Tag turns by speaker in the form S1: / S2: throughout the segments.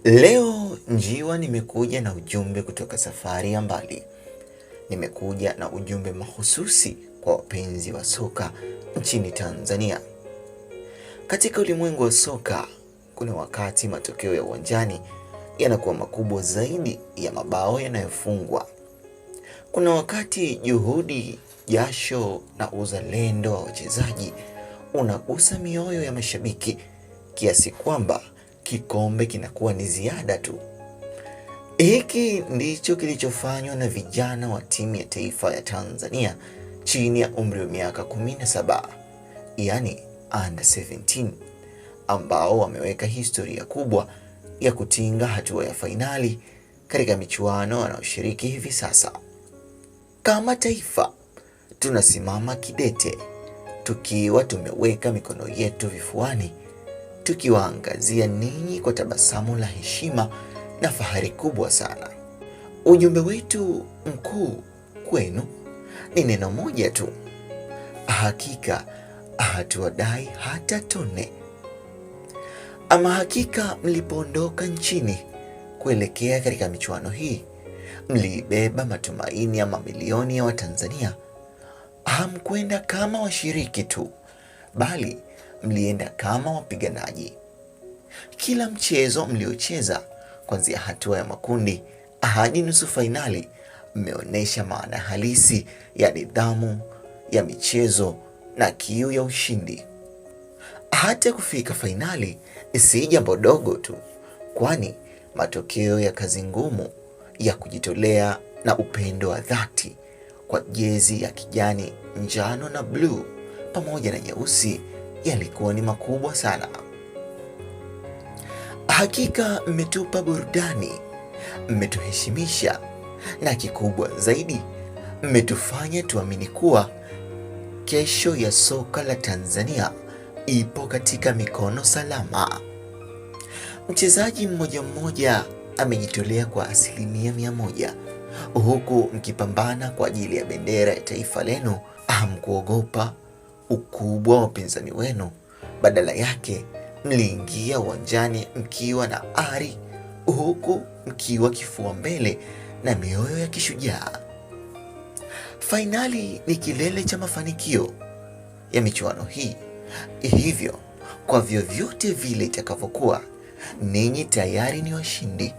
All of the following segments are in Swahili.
S1: Leo njiwa nimekuja na ujumbe kutoka safari ya mbali. Nimekuja na ujumbe mahususi kwa wapenzi wa soka nchini Tanzania. Katika ulimwengu wa soka, kuna wakati matokeo ya uwanjani yanakuwa makubwa zaidi ya mabao yanayofungwa. Kuna wakati juhudi, jasho na uzalendo wa wachezaji unagusa mioyo ya mashabiki kiasi kwamba kikombe kinakuwa ni ziada tu. Hiki ndicho kilichofanywa na vijana wa timu ya taifa ya Tanzania chini ya umri wa miaka 17, yani under 17, ambao wameweka historia kubwa ya kutinga hatua ya fainali katika michuano wanaoshiriki hivi sasa. Kama taifa tunasimama kidete, tukiwa tumeweka mikono yetu vifuani, tukiwaangazia ninyi kwa tabasamu la heshima na fahari kubwa sana. Ujumbe wetu mkuu kwenu ni neno moja tu: hakika hatuwadai hata tone. Ama hakika mlipoondoka nchini kuelekea katika michuano hii, mlibeba matumaini ya mamilioni ya Watanzania. Hamkwenda kama washiriki tu, bali mlienda kama wapiganaji. Kila mchezo mliocheza, kuanzia hatua ya makundi hadi nusu fainali, mmeonyesha maana halisi ya nidhamu ya michezo na kiu ya ushindi. Hata kufika fainali si jambo dogo tu, kwani matokeo ya kazi ngumu ya kujitolea na upendo wa dhati kwa jezi ya kijani, njano na bluu pamoja na nyeusi yalikuwa ni makubwa sana. Hakika mmetupa burudani, mmetuheshimisha, na kikubwa zaidi, mmetufanya tuamini kuwa kesho ya soka la Tanzania ipo katika mikono salama. Mchezaji mmoja mmoja amejitolea kwa 100%, huku mkipambana kwa ajili ya bendera ya taifa lenu. Hamkuogopa ukubwa wa wapinzani wenu, badala yake mliingia uwanjani mkiwa na ari, huku mkiwa kifua mbele na mioyo ya kishujaa. Fainali ni kilele cha mafanikio ya michuano hii, hivyo kwa vyovyote vile itakavyokuwa, ninyi tayari ni washindi.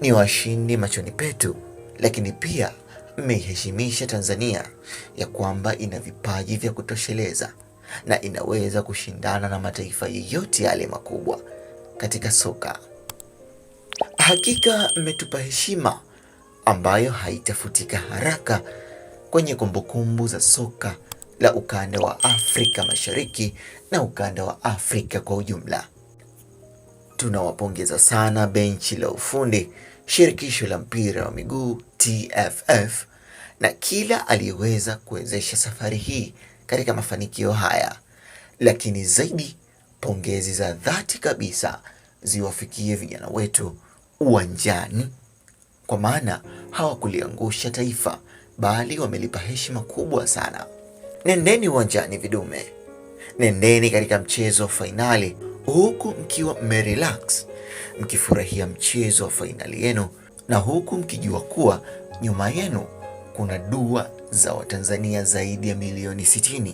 S1: Ni washindi machoni petu, lakini pia mmeiheshimisha Tanzania ya kwamba ina vipaji vya kutosheleza na inaweza kushindana na mataifa yoyote yale makubwa katika soka. Hakika mmetupa heshima ambayo haitafutika haraka kwenye kumbukumbu za soka la ukanda wa Afrika Mashariki na ukanda wa Afrika kwa ujumla. Tunawapongeza sana benchi la ufundi, shirikisho la mpira wa miguu TFF, na kila aliyeweza kuwezesha safari hii katika mafanikio haya. Lakini zaidi, pongezi za dhati kabisa ziwafikie vijana wetu uwanjani, kwa maana hawakuliangusha taifa, bali wamelipa heshima kubwa sana. Nendeni uwanjani vidume, nendeni katika mchezo wa fainali, huku mkiwa mmerelax, mkifurahia mchezo wa fainali yenu, na huku mkijua kuwa nyuma yenu kuna dua za Watanzania zaidi ya milioni 60.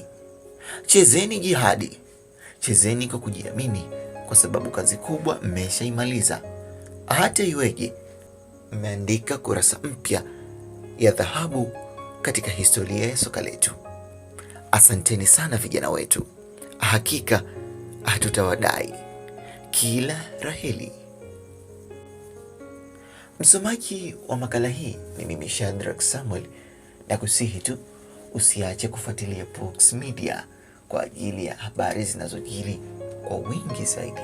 S1: Chezeni jihadi, chezeni kwa kujiamini, kwa sababu kazi kubwa mmeshaimaliza. Hata iweje, mmeandika kurasa mpya ya dhahabu katika historia ya soka letu. Asanteni sana vijana wetu, hakika hatutawadai. Kila raheli. Msomaji wa makala hii ni mimi Shadrack Samuel, na kusihi tu usiache kufuatilia Prox Media kwa ajili ya habari zinazojiri kwa wingi zaidi.